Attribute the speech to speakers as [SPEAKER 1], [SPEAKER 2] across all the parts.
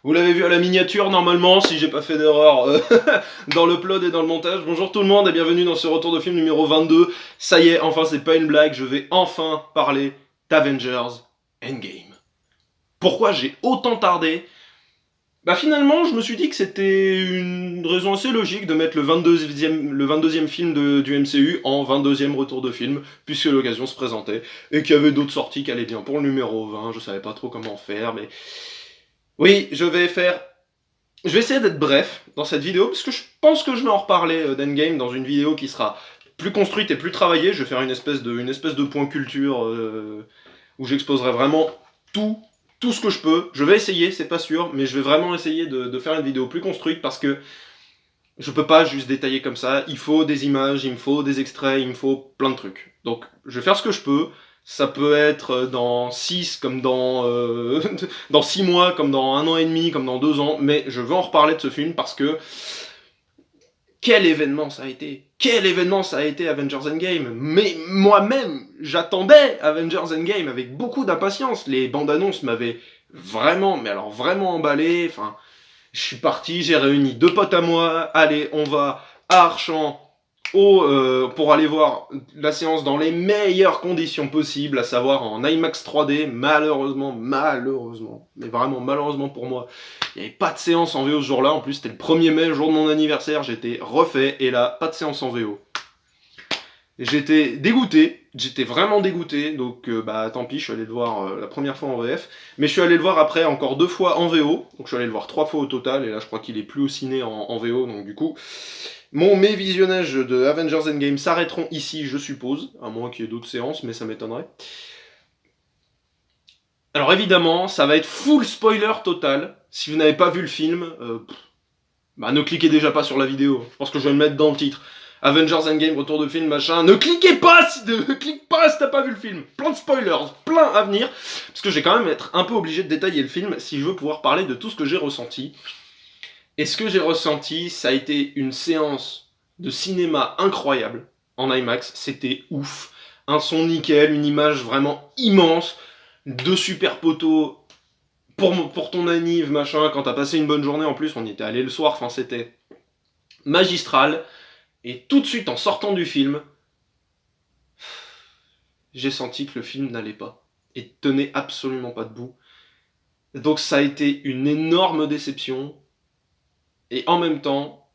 [SPEAKER 1] Vous l'avez vu à la miniature normalement, si j'ai pas fait d'erreur dans le plot et dans le montage. Bonjour tout le monde et bienvenue dans ce retour de film numéro 22. Ça y est, enfin c'est pas une blague, je vais enfin parler d'Avengers Endgame. Pourquoi j'ai autant tardé? Bah finalement, je me suis dit que c'était une raison assez logique de mettre le 22e film du MCU en 22e retour de film, puisque l'occasion se présentait, et qu'il y avait d'autres sorties qui allaient bien pour le numéro 20, je savais pas trop comment faire, mais... Oui, je vais essayer d'être bref dans cette vidéo, parce que je pense que je vais en reparler d'Endgame dans une vidéo qui sera plus construite et plus travaillée. Je vais faire une espèce de point culture où j'exposerai vraiment tout, tout ce que je peux. Je vais essayer, c'est pas sûr, mais je vais vraiment essayer de faire une vidéo plus construite parce que je peux pas juste détailler comme ça. Il faut des images, il me faut des extraits, il me faut plein de trucs. Donc je vais faire ce que je peux. Ça peut être dans 6 comme dans 6 mois, comme dans 1 an et demi, comme dans 2 ans, mais je veux en reparler de ce film parce que quel événement ça a été! Quel événement ça a été Avengers Endgame! Mais moi-même, j'attendais Avengers Endgame avec beaucoup d'impatience. Les bandes annonces m'avaient vraiment, mais alors vraiment emballé. Enfin, je suis parti, j'ai réuni 2 potes à moi. Allez, on va à Archamps pour aller voir la séance dans les meilleures conditions possibles, à savoir en IMAX 3D. Malheureusement, mais vraiment malheureusement pour moi, il n'y avait pas de séance en VO ce jour-là. En plus, c'était le 1er mai, le jour de mon anniversaire, j'étais refait, et là, pas de séance en VO. J'étais dégoûté, j'étais vraiment dégoûté, donc bah tant pis, je suis allé le voir la première fois en VF, mais je suis allé le voir après encore 2 fois en VO, donc je suis allé le voir 3 fois au total, et là je crois qu'il est plus au ciné en VO, donc du coup, mes visionnages de Avengers Endgame s'arrêteront ici, je suppose, à moins qu'il y ait d'autres séances, mais ça m'étonnerait. Alors évidemment, ça va être full spoiler total, si vous n'avez pas vu le film, bah ne cliquez déjà pas sur la vidéo, je pense que je vais le mettre dans le titre. Avengers Endgame, retour de film, machin. Ne cliquez pas ne clique pas si t'as pas vu le film. Plein de spoilers, plein à venir. Parce que je vais quand même être un peu obligé de détailler le film si je veux pouvoir parler de tout ce que j'ai ressenti. Et ce que j'ai ressenti, ça a été une séance de cinéma incroyable en IMAX. C'était ouf. Un son nickel, une image vraiment immense. 2 super poteaux pour ton anniv, machin. Quand t'as passé une bonne journée en plus, on y était allé le soir. Enfin, c'était magistral. Et tout de suite, en sortant du film, j'ai senti que le film n'allait pas. Et tenait absolument pas debout. Donc ça a été une énorme déception. Et en même temps,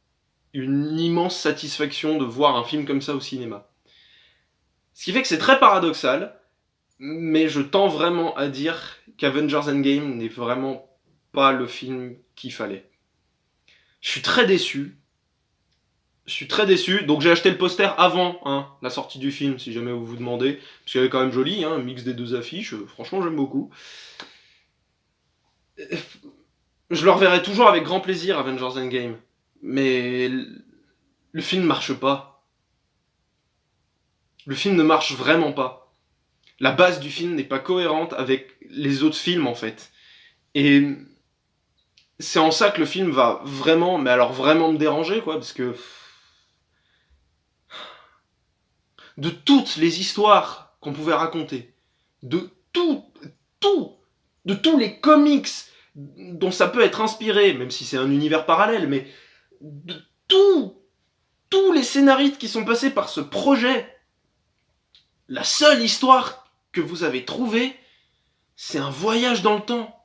[SPEAKER 1] une immense satisfaction de voir un film comme ça au cinéma. Ce qui fait que c'est très paradoxal, mais je tends vraiment à dire qu'Avengers Endgame n'est vraiment pas le film qu'il fallait. Je suis très déçu. Donc j'ai acheté le poster avant la sortie du film, si jamais vous vous demandez, parce qu'il est quand même joli, un mix des 2 affiches, franchement j'aime beaucoup. Je le reverrai toujours avec grand plaisir, Avengers Endgame, mais le film marche pas. Le film ne marche vraiment pas. La base du film n'est pas cohérente avec les autres films en fait. Et c'est en ça que le film va vraiment, mais alors vraiment me déranger quoi, parce que de toutes les histoires qu'on pouvait raconter, de de tous les comics dont ça peut être inspiré, même si c'est un univers parallèle, mais de tous les scénaristes qui sont passés par ce projet, la seule histoire que vous avez trouvée, c'est un voyage dans le temps.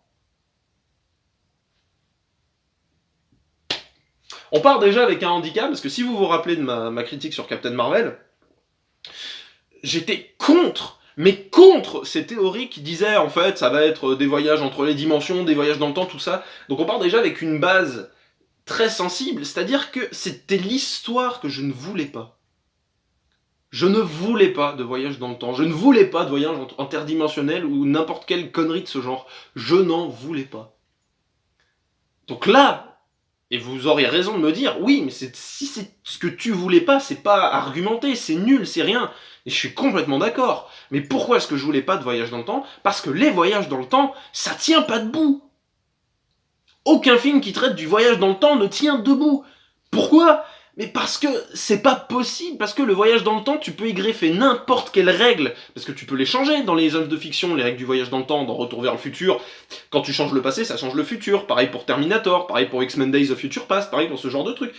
[SPEAKER 1] On part déjà avec un handicap, parce que si vous vous rappelez de ma critique sur Captain Marvel, j'étais contre ces théories qui disaient en fait ça va être des voyages entre les dimensions, des voyages dans le temps, tout ça. Donc on part déjà avec une base très sensible, c'est-à-dire que c'était l'histoire que je ne voulais pas. Je ne voulais pas de voyage dans le temps, je ne voulais pas de voyage interdimensionnel ou n'importe quelle connerie de ce genre. Je n'en voulais pas. Donc là, et vous auriez raison de me dire, oui, mais si c'est ce que tu voulais pas, c'est pas argumenté, c'est nul, c'est rien. Et je suis complètement d'accord. Mais pourquoi est-ce que je voulais pas de voyage dans le temps? Parce que les voyages dans le temps, ça tient pas debout. Aucun film qui traite du voyage dans le temps ne tient debout. Pourquoi? Mais parce que c'est pas possible, parce que le voyage dans le temps, tu peux y greffer n'importe quelle règle, parce que tu peux les changer dans les œuvres de fiction, les règles du voyage dans le temps, dans Retour vers le futur. Quand tu changes le passé, ça change le futur. Pareil pour Terminator, pareil pour X-Men Days of Future Past, pareil pour ce genre de truc.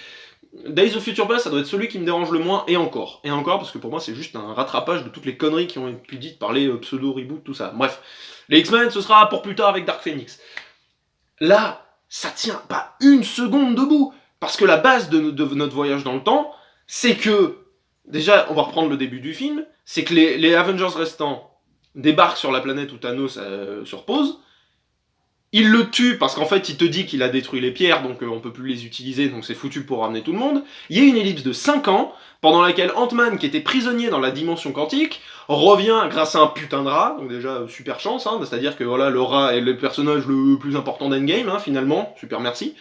[SPEAKER 1] Days of Future Past, ça doit être celui qui me dérange le moins, et encore, parce que pour moi c'est juste un rattrapage de toutes les conneries qui ont été dites par les pseudo-reboot, tout ça. Bref, les X-Men, ce sera pour plus tard avec Dark Phoenix. Là, ça tient pas une seconde debout. Parce que la base de notre voyage dans le temps, c'est que, déjà, on va reprendre le début du film, c'est que les Avengers restants débarquent sur la planète où Thanos se repose, il le tue parce qu'en fait il te dit qu'il a détruit les pierres, donc on peut plus les utiliser, donc c'est foutu pour ramener tout le monde. Il y a une ellipse de 5 ans, pendant laquelle Ant-Man, qui était prisonnier dans la dimension quantique, revient grâce à un putain de rat, donc déjà super chance, hein, c'est-à-dire que voilà, le rat est le personnage le plus important d'Endgame, hein, finalement, super merci.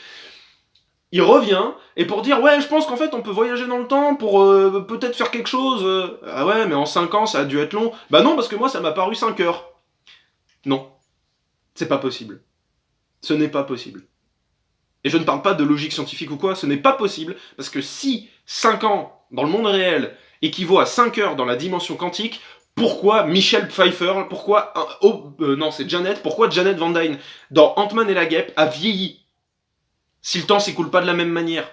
[SPEAKER 1] Il revient, et pour dire, ouais, je pense qu'en fait, on peut voyager dans le temps pour peut-être faire quelque chose. Ah ouais, mais en 5 ans, ça a dû être long. Bah non, parce que moi, ça m'a paru 5 heures. Non. C'est pas possible. Ce n'est pas possible. Et je ne parle pas de logique scientifique ou quoi, ce n'est pas possible, parce que si 5 ans dans le monde réel équivaut à 5 heures dans la dimension quantique, pourquoi Michelle Pfeiffer, pourquoi... non, c'est Janet, pourquoi Janet Van Dyne, dans Ant-Man et la Guêpe, a vieilli si le temps s'écoule pas de la même manière?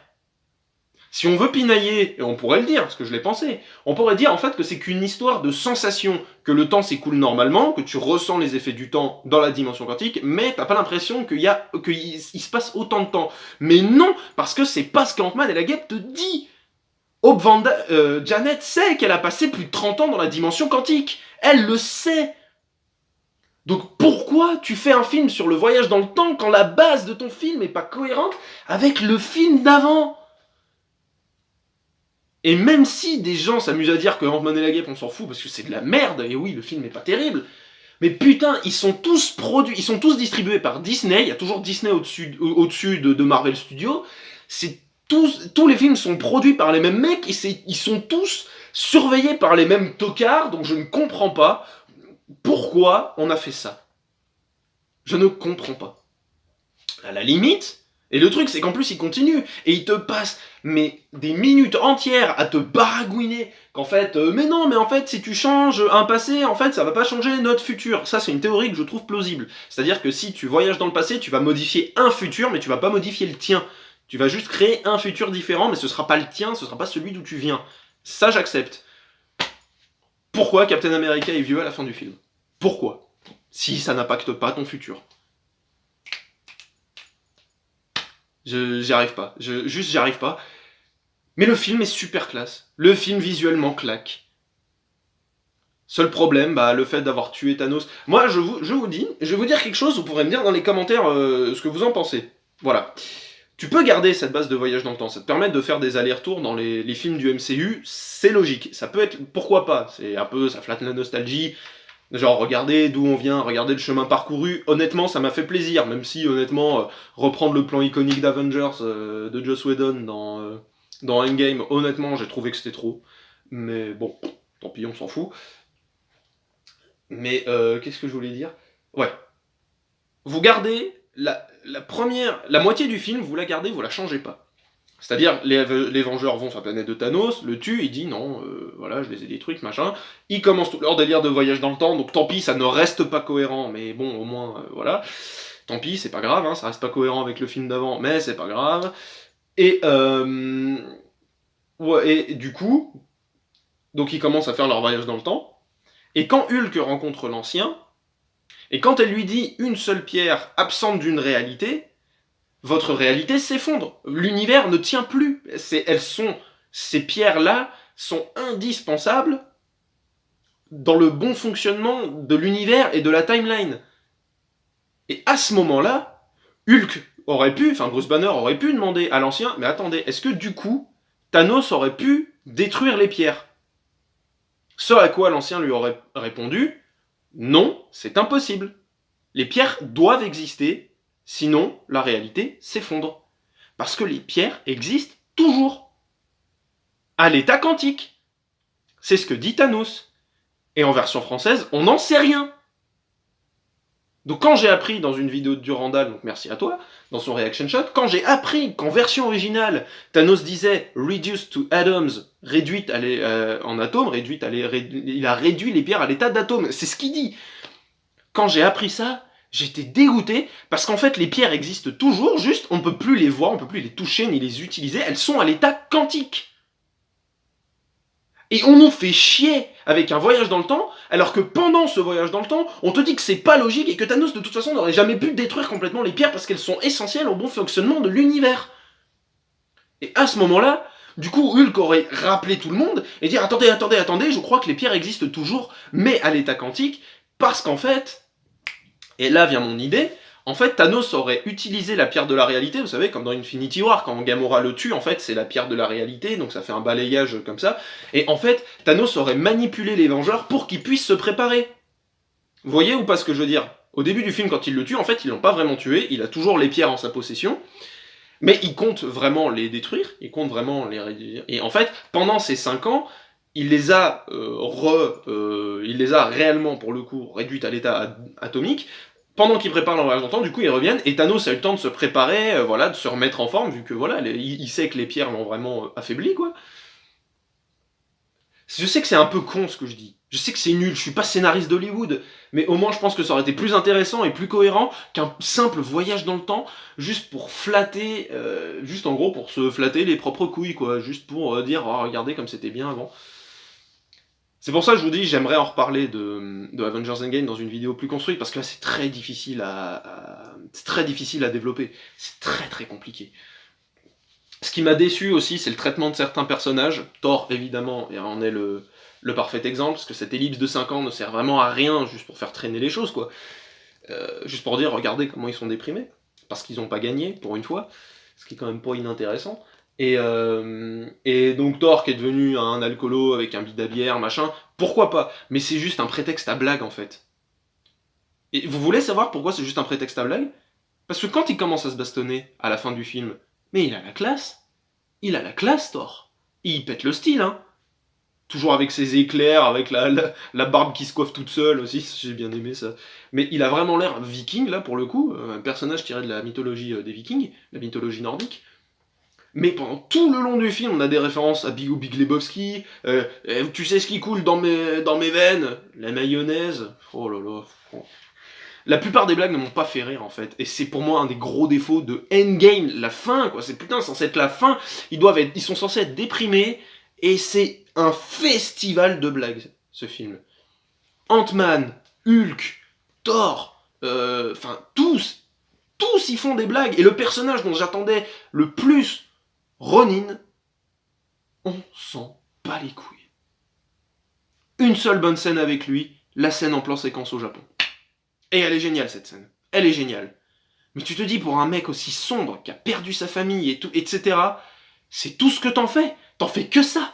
[SPEAKER 1] Si on veut pinailler, et on pourrait le dire, parce que je l'ai pensé, on pourrait dire en fait que c'est qu'une histoire de sensation, que le temps s'écoule normalement, que tu ressens les effets du temps dans la dimension quantique, mais t'as pas l'impression qu'il se passe autant de temps. Mais non, parce que c'est pas ce qu'Ant-Man et la Guêpe te dit. Janet sait qu'elle a passé plus de 30 ans dans la dimension quantique. Elle le sait. Donc pourquoi tu fais un film sur le voyage dans le temps quand la base de ton film est pas cohérente avec le film d'avant? Et même si des gens s'amusent à dire que Ant-Man et la Guêpe on s'en fout parce que c'est de la merde, et oui le film est pas terrible, mais putain ils sont tous distribués par Disney, il y a toujours Disney au-dessus de Marvel Studios, tous les films sont produits par les mêmes mecs, et ils sont tous surveillés par les mêmes tocards, donc je ne comprends pas pourquoi on a fait ça. Je ne comprends pas. À la limite, et le truc c'est qu'en plus il continue, et il te passe mais des minutes entières à te baragouiner, qu'en fait, mais non, mais en fait si tu changes un passé, en fait ça va pas changer notre futur. Ça c'est une théorie que je trouve plausible. C'est-à-dire que si tu voyages dans le passé, tu vas modifier un futur, mais tu vas pas modifier le tien. Tu vas juste créer un futur différent, mais ce sera pas le tien, ce sera pas celui d'où tu viens. Ça j'accepte. Pourquoi Captain America est vieux à la fin du film? Pourquoi? Si ça n'impacte pas ton futur. J'y arrive pas. Juste j'y arrive pas. Mais le film est super classe. Le film visuellement claque. Seul problème, le fait d'avoir tué Thanos. Moi, je vais vous dire quelque chose, vous pourrez me dire dans les commentaires ce que vous en pensez. Voilà. Tu peux garder cette base de voyage dans le temps, ça te permet de faire des allers-retours dans les films du MCU, c'est logique. Ça peut être, pourquoi pas, c'est un peu, ça flatte la nostalgie. Genre, regardez d'où on vient, regardez le chemin parcouru. Honnêtement, ça m'a fait plaisir, même si, honnêtement, reprendre le plan iconique d'Avengers de Joss Whedon dans Endgame, honnêtement, j'ai trouvé que c'était trop. Mais bon, tant pis, on s'en fout. Mais, qu'est-ce que je voulais dire? Ouais. Vous gardez la moitié du film, vous la gardez, vous la changez pas. C'est-à-dire, les Vengeurs vont sur la planète de Thanos, le tuent, il dit non, voilà, je les ai détruits, machin. Ils commencent tout leur délire de voyage dans le temps, donc tant pis, ça ne reste pas cohérent, mais bon, au moins, voilà. Tant pis, c'est pas grave, hein, ça reste pas cohérent avec le film d'avant, mais c'est pas grave. Et, ouais, et du coup, donc ils commencent à faire leur voyage dans le temps, et quand Hulk rencontre l'ancien, et quand elle lui dit une seule pierre absente d'une réalité, votre réalité s'effondre. L'univers ne tient plus. Ces pierres-là sont indispensables dans le bon fonctionnement de l'univers et de la timeline. Et à ce moment-là, Bruce Banner aurait pu demander à l'ancien, mais attendez, est-ce que du coup, Thanos aurait pu détruire les pierres? Ce à quoi l'ancien lui aurait répondu, non, c'est impossible. Les pierres doivent exister, sinon, la réalité s'effondre. Parce que les pierres existent toujours. À l'état quantique. C'est ce que dit Thanos. Et en version française, on n'en sait rien. Donc quand j'ai appris dans une vidéo de Durandal, donc merci à toi, dans son reaction shot, quand j'ai appris qu'en version originale, Thanos disait « reduced to atoms », réduite en atomes, il a réduit les pierres à l'état d'atomes, c'est ce qu'il dit. Quand j'ai appris ça, j'étais dégoûté, parce qu'en fait les pierres existent toujours, juste on peut plus les voir, on peut plus les toucher ni les utiliser, elles sont à l'état quantique. Et on nous fait chier avec un voyage dans le temps, alors que pendant ce voyage dans le temps, on te dit que c'est pas logique et que Thanos de toute façon n'aurait jamais pu détruire complètement les pierres parce qu'elles sont essentielles au bon fonctionnement de l'univers. Et à ce moment-là, du coup, Hulk aurait rappelé tout le monde et dire attendez, je crois que les pierres existent toujours, mais à l'état quantique, parce qu'en fait, et là vient mon idée, en fait, Thanos aurait utilisé la pierre de la réalité, vous savez, comme dans Infinity War, quand Gamora le tue, en fait, c'est la pierre de la réalité, donc ça fait un balayage comme ça. Et en fait, Thanos aurait manipulé les Vengeurs pour qu'ils puissent se préparer. Vous voyez ou pas ce que je veux dire? Au début du film, quand il le tue, en fait, ils l'ont pas vraiment tué, il a toujours les pierres en sa possession, mais il compte vraiment les détruire, il compte vraiment les réduire. Et en fait, pendant ces 5 ans, il les a réellement, pour le coup, réduites à l'état atomique. Pendant qu'ils préparent leur voyage dans le temps, du coup ils reviennent, et Thanos a eu le temps de se préparer, voilà, de se remettre en forme, vu que voilà, il sait que les pierres l'ont vraiment affaibli, quoi. Je sais que c'est un peu con ce que je dis, je sais que c'est nul, je suis pas scénariste d'Hollywood, mais au moins je pense que ça aurait été plus intéressant et plus cohérent qu'un simple voyage dans le temps, juste pour flatter, juste en gros pour se flatter les propres couilles, quoi, juste pour dire, oh, regardez comme c'était bien avant. C'est pour ça que je vous dis, j'aimerais en reparler de Avengers Endgame dans une vidéo plus construite, parce que là c'est très difficile à développer. C'est très très compliqué. Ce qui m'a déçu aussi, c'est le traitement de certains personnages. Thor, évidemment, et en est le parfait exemple, parce que cette ellipse de 5 ans ne sert vraiment à rien, juste pour faire traîner les choses, quoi. Juste pour dire, regardez comment ils sont déprimés, parce qu'ils n'ont pas gagné, pour une fois, ce qui est quand même pas inintéressant. Et donc Thor qui est devenu un alcoolo avec un bide à bière, machin, pourquoi pas? Mais c'est juste un prétexte à blague en fait. Et vous voulez savoir pourquoi c'est juste un prétexte à blague? Parce que quand il commence à se bastonner à la fin du film, mais il a la classe. Il a la classe Thor. Et il pète le style, hein. Toujours avec ses éclairs, avec la barbe qui se coiffe toute seule aussi, j'ai bien aimé ça. Mais il a vraiment l'air viking là pour le coup, un personnage tiré de la mythologie des vikings, la mythologie nordique. Mais pendant tout le long du film, on a des références à Big Lebowski, tu sais ce qui coule dans mes veines, la mayonnaise, oh là là. La plupart des blagues ne m'ont pas fait rire en fait, et c'est pour moi un des gros défauts de Endgame, la fin quoi, c'est putain censé être la fin, ils sont censés être déprimés, et c'est un festival de blagues, ce film. Ant-Man, Hulk, Thor, enfin tous y font des blagues, et le personnage dont j'attendais le plus, Ronin, on s'en bat les couilles. Une seule bonne scène avec lui, la scène en plan séquence au Japon. Et elle est géniale cette scène, elle est géniale. Mais tu te dis pour un mec aussi sombre, qui a perdu sa famille, et tout, etc., c'est tout ce que t'en fais que ça.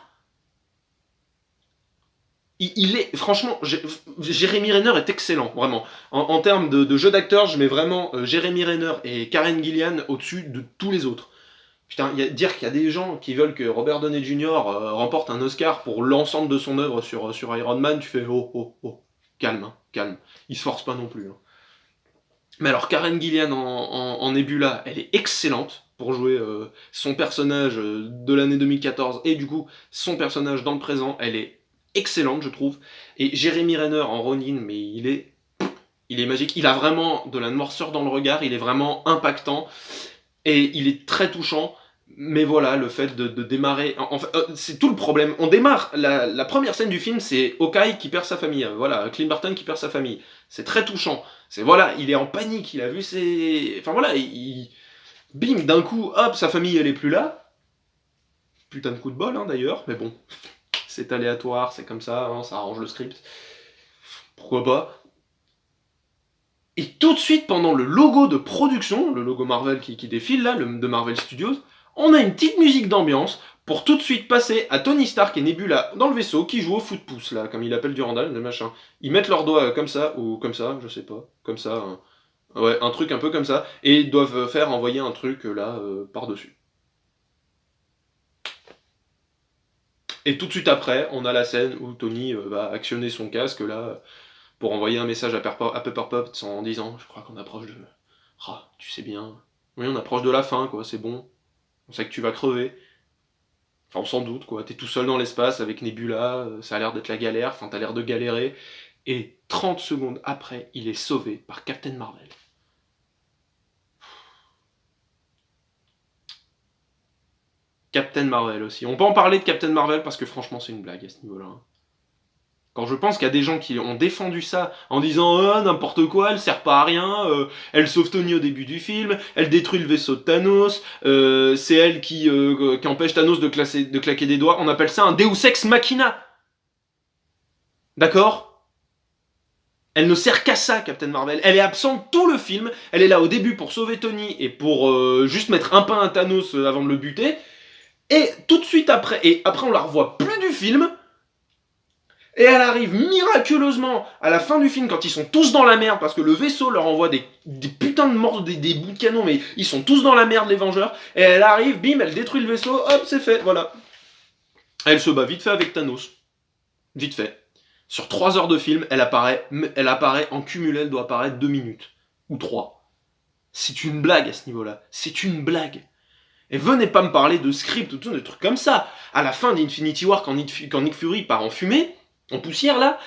[SPEAKER 1] Il est, franchement, Jeremy Renner est excellent, vraiment. En termes de jeu d'acteur, je mets vraiment Jeremy Renner et Karen Gillian au-dessus de tous les autres. Putain, dire qu'il y a des gens qui veulent que Robert Downey Jr. Remporte un Oscar pour l'ensemble de son œuvre sur Iron Man, tu fais oh, calme, hein, calme. Il se force pas non plus. Hein. Mais alors, Karen Gillian en Nebula, elle est excellente pour jouer son personnage de l'année 2014 et du coup, son personnage dans le présent, elle est excellente, je trouve. Et Jeremy Renner en Ronin, mais il est magique. Il a vraiment de la noirceur dans le regard, il est vraiment impactant et il est très touchant. Mais voilà, le fait de démarrer... En fait, c'est tout le problème. On démarre, la première scène du film, c'est Hawkeye qui perd sa famille. Voilà, Clint Barton qui perd sa famille. C'est très touchant. C'est voilà, il est en panique, il a vu ses... Enfin voilà, bim, d'un coup, hop, sa famille, elle est plus là. Putain de coup de bol, hein, d'ailleurs. Mais bon, c'est aléatoire, c'est comme ça, hein, ça arrange le script. Pourquoi pas. Et tout de suite, pendant le logo de production, le logo Marvel qui défile là, de Marvel Studios, on a une petite musique d'ambiance pour tout de suite passer à Tony Stark et Nebula dans le vaisseau qui jouent au foot-pouce, là, comme il appelle Durandal, le machin. Ils mettent leurs doigts comme ça, ou comme ça, je sais pas, comme ça, hein. Ouais, un truc un peu comme ça, et ils doivent faire envoyer un truc là, par-dessus. Et tout de suite après, on a la scène où Tony va actionner son casque là, pour envoyer un message à Pepper Potts en disant « Je crois qu'on approche de... Ah, tu sais bien... Oui, on approche de la fin, quoi, c'est bon. On sait que tu vas crever. » Enfin, on s'en doute, quoi. T'es tout seul dans l'espace avec Nebula, ça a l'air d'être la galère, enfin, t'as l'air de galérer. Et 30 secondes après, il est sauvé par Captain Marvel. Captain Marvel aussi. On peut en parler de Captain Marvel parce que franchement, c'est une blague à ce niveau-là. Quand je pense qu'il y a des gens qui ont défendu ça en disant « Oh, n'importe quoi, elle sert pas à rien, elle sauve Tony au début du film, elle détruit le vaisseau de Thanos, c'est elle qui empêche Thanos de claquer des doigts. » On appelle ça un Deus Ex Machina. D'accord ? Elle ne sert qu'à ça, Captain Marvel. Elle est absente tout le film. Elle est là au début pour sauver Tony et pour juste mettre un pain à Thanos avant de le buter. Et tout de suite après, et après on la revoit plus du film. Et elle arrive miraculeusement à la fin du film quand ils sont tous dans la merde parce que le vaisseau leur envoie des putains de morts, des bouts de canon, mais ils sont tous dans la merde, les Vengeurs. Et elle arrive, bim, elle détruit le vaisseau, hop, c'est fait, voilà. Elle se bat vite fait avec Thanos. Vite fait. Sur 3 heures de film, elle apparaît en cumulé, elle doit apparaître 2 minutes. Ou 3. C'est une blague à ce niveau-là. C'est une blague. Et venez pas me parler de script ou tout, de trucs comme ça. À la fin d'Infinity War, quand Nick Fury part en fumée, en poussière là,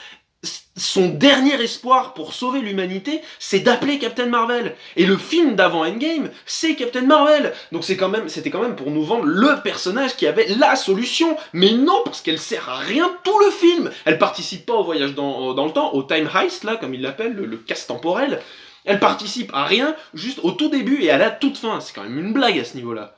[SPEAKER 1] son dernier espoir pour sauver l'humanité, c'est d'appeler Captain Marvel. Et le film d'avant Endgame, c'est Captain Marvel. Donc c'était quand même pour nous vendre le personnage qui avait la solution. Mais non, parce qu'elle sert à rien tout le film. Elle participe pas au voyage dans le temps, au time heist là, comme il l'appelle, le casse temporel. Elle participe à rien, juste au tout début et à la toute fin. C'est quand même une blague à ce niveau-là.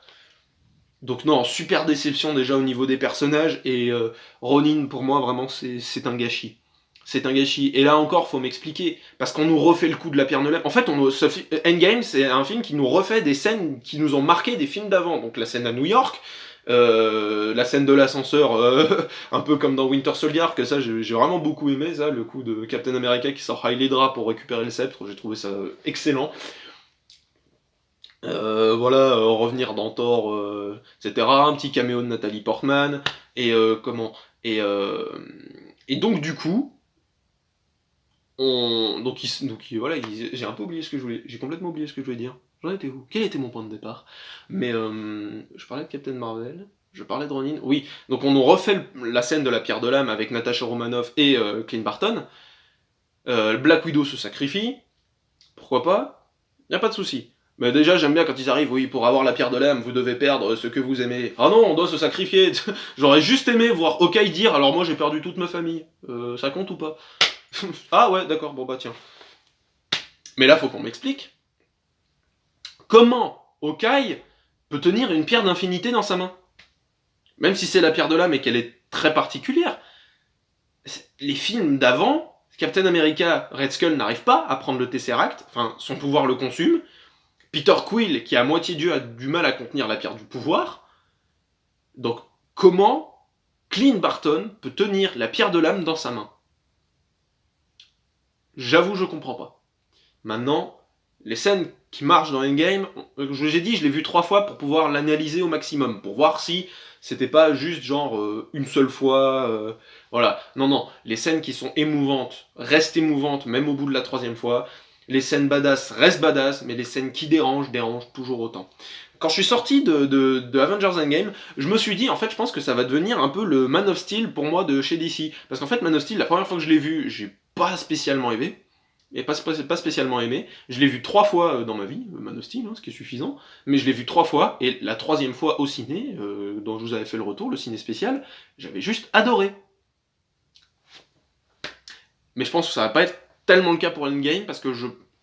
[SPEAKER 1] Donc non, super déception déjà au niveau des personnages, et Ronin, pour moi, vraiment, c'est un gâchis. C'est un gâchis. Et là encore, faut m'expliquer, parce qu'on nous refait le coup de la pierre de lame. En fait, Endgame, c'est un film qui nous refait des scènes qui nous ont marqué des films d'avant. Donc la scène à New York, la scène de l'ascenseur, un peu comme dans Winter Soldier, que ça, j'ai vraiment beaucoup aimé, ça, le coup de Captain America qui sort Hail Hydra pour récupérer le sceptre, j'ai trouvé ça excellent. Voilà, revenir dans Thor, etc. Un petit caméo de Nathalie Portman, et et donc du coup, voilà, j'ai un peu oublié ce que je voulais, j'ai complètement oublié ce que je voulais dire. J'en étais où ? Quel était mon point de départ ? Mais je parlais de Captain Marvel, je parlais de Ronin, oui, donc on nous refait la scène de la pierre de lame avec Natasha Romanoff et Clint Barton. Black Widow se sacrifie, pourquoi pas ? Y a pas de souci. Mais déjà, j'aime bien quand ils arrivent, oui, pour avoir la pierre de l'âme, vous devez perdre ce que vous aimez. Ah non, on doit se sacrifier. J'aurais juste aimé voir Hawkeye dire, alors moi j'ai perdu toute ma famille. Ça compte ou pas ? Ah ouais, d'accord, bon bah tiens. Mais là, faut qu'on m'explique. Comment Hawkeye peut tenir une pierre d'infinité dans sa main ? Même si c'est la pierre de l'âme et qu'elle est très particulière. Les films d'avant, Captain America, Red Skull n'arrive pas à prendre le Tesseract, enfin, son pouvoir le consume. Peter Quill, qui à moitié Dieu, a du mal à contenir la pierre du pouvoir. Donc, comment Clint Barton peut tenir la pierre de l'âme dans sa main ? J'avoue, je comprends pas. Maintenant, les scènes qui marchent dans Endgame, je vous ai dit, je l'ai vu 3 fois pour pouvoir l'analyser au maximum, pour voir si c'était pas juste genre une seule fois, voilà. Non, les scènes qui sont émouvantes restent émouvantes, même au bout de la 3e fois. Les scènes badass restent badass, mais les scènes qui dérangent toujours autant. Quand je suis sorti de Avengers Endgame, je me suis dit, en fait, je pense que ça va devenir un peu le Man of Steel pour moi de chez DC. Parce qu'en fait, Man of Steel, la première fois que je l'ai vu, j'ai pas spécialement aimé. Et pas spécialement aimé. Je l'ai vu 3 fois dans ma vie, Man of Steel, ce qui est suffisant. Mais je l'ai vu 3 fois, et la 3e fois au ciné, dont je vous avais fait le retour, le ciné spécial, j'avais juste adoré. Mais je pense que ça va pas être tellement le cas pour Endgame, parce que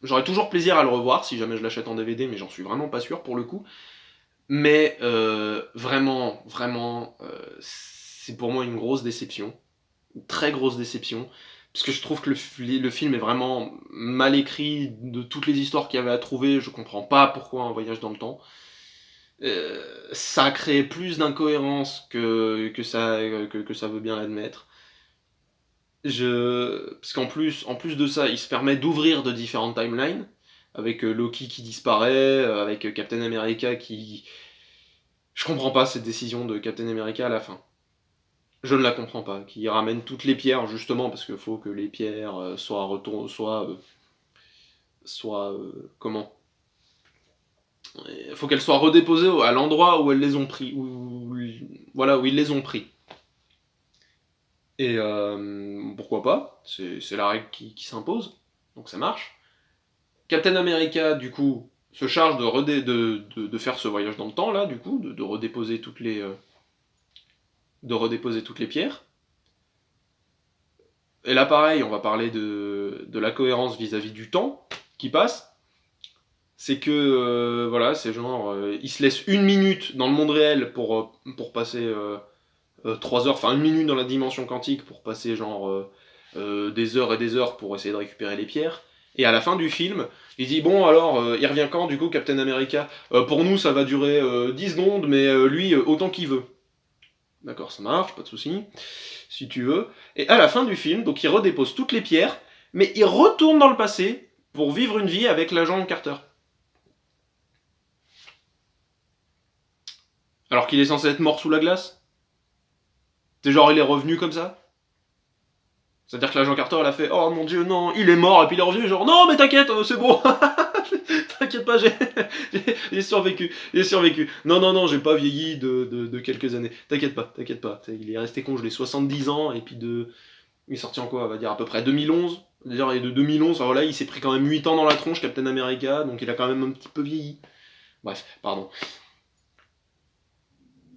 [SPEAKER 1] j'aurais toujours plaisir à le revoir, si jamais je l'achète en DVD, mais j'en suis vraiment pas sûr pour le coup. Mais vraiment, c'est pour moi une grosse déception. Une très grosse déception. Parce que je trouve que le film est vraiment mal écrit de toutes les histoires qu'il y avait à trouver. Je comprends pas pourquoi un voyage dans le temps. Ça a créé plus d'incohérences que ça veut bien l'admettre. Parce qu'en plus de ça, il se permet d'ouvrir de différentes timelines, avec Loki qui disparaît, avec Captain America qui... Je comprends pas cette décision de Captain America à la fin. Je ne la comprends pas. Qui ramène toutes les pierres, justement, parce qu'il faut que les pierres comment? Il faut qu'elles soient redéposées à l'endroit où elles les ont pris. Voilà, où ils les ont pris. Et pourquoi pas? C'est la règle qui s'impose. Donc ça marche. Captain America, du coup, se charge de faire ce voyage dans le temps, là, du coup, de redéposer toutes les pierres. Et là, pareil, on va parler de la cohérence vis-à-vis du temps qui passe. C'est que, voilà, c'est genre, il se laisse 1 minute dans le monde réel pour passer 3 heures, enfin 1 minute dans la dimension quantique pour passer genre des heures et des heures pour essayer de récupérer les pierres. Et à la fin du film, il dit bon alors, il revient quand du coup Captain America? Pour nous ça va durer 10 secondes, mais lui autant qu'il veut. D'accord, ça marche, pas de souci, si tu veux. Et à la fin du film, donc il redépose toutes les pierres, mais il retourne dans le passé pour vivre une vie avec l'agent Carter. Alors qu'il est censé être mort sous la glace. C'est genre il est revenu comme ça. C'est-à-dire que l'agent Carter, elle a fait oh mon dieu, non, il est mort, et puis il est revenu, genre non, mais t'inquiète, c'est bon, t'inquiète pas, j'ai survécu, j'ai survécu. Non, non, non, j'ai pas vieilli de quelques années, t'inquiète pas, t'inquiète pas. Il est resté congelé 70 ans, et puis il est sorti en quoi, on va dire à peu près 2011. D'ailleurs, et de 2011, enfin, voilà, il s'est pris quand même 8 ans dans la tronche, Captain America, donc il a quand même un petit peu vieilli. Bref, pardon.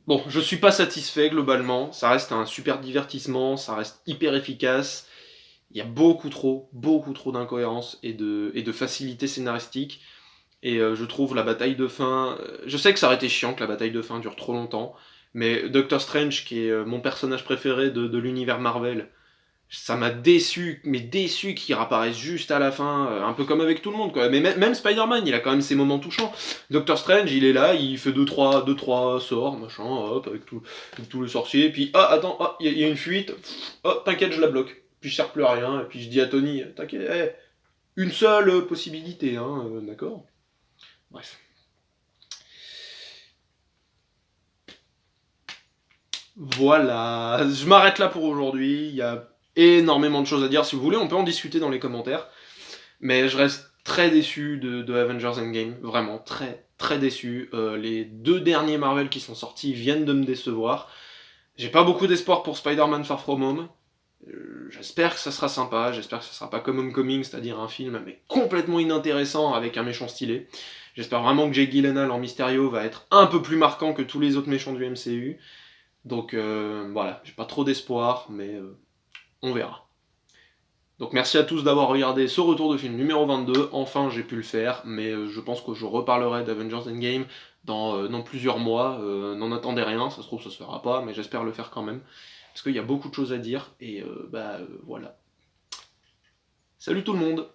[SPEAKER 1] Bon, je suis pas satisfait globalement, ça reste un super divertissement, ça reste hyper efficace. Il y a beaucoup trop d'incohérences et de facilité scénaristique. Et je trouve la bataille de fin... je sais que ça aurait été chiant que la bataille de fin dure trop longtemps, mais Doctor Strange, qui est mon personnage préféré de l'univers Marvel, ça m'a déçu, mais déçu qu'il réapparaisse juste à la fin, un peu comme avec tout le monde, quoi. Mais même Spider-Man, il a quand même ses moments touchants. Doctor Strange, il est là, il fait 2-3 sorts, machin, hop, avec tout le sorcier, puis ah, attends, ah, il y a une fuite, oh, t'inquiète, je la bloque. Puis je sers plus à rien, et puis je dis à Tony, t'inquiète, une seule possibilité, hein, d'accord? Bref. Voilà, je m'arrête là pour aujourd'hui, il y a énormément de choses à dire, si vous voulez, on peut en discuter dans les commentaires. Mais je reste très déçu de Avengers Endgame, vraiment très déçu. Les 2 derniers Marvel qui sont sortis viennent de me décevoir. J'ai pas beaucoup d'espoir pour Spider-Man Far From Home. J'espère que ça sera sympa, j'espère que ça sera pas comme Homecoming, c'est-à-dire un film mais complètement inintéressant avec un méchant stylé. J'espère vraiment que Jake Gyllenhaal en Mysterio va être un peu plus marquant que tous les autres méchants du MCU. Donc voilà, j'ai pas trop d'espoir, mais on verra. Donc merci à tous d'avoir regardé ce retour de film numéro 22, enfin j'ai pu le faire, mais je pense que je reparlerai d'Avengers Endgame dans plusieurs mois, n'en attendez rien, ça se trouve ça se fera pas, mais j'espère le faire quand même, parce qu'il y a beaucoup de choses à dire, et voilà. Salut tout le monde!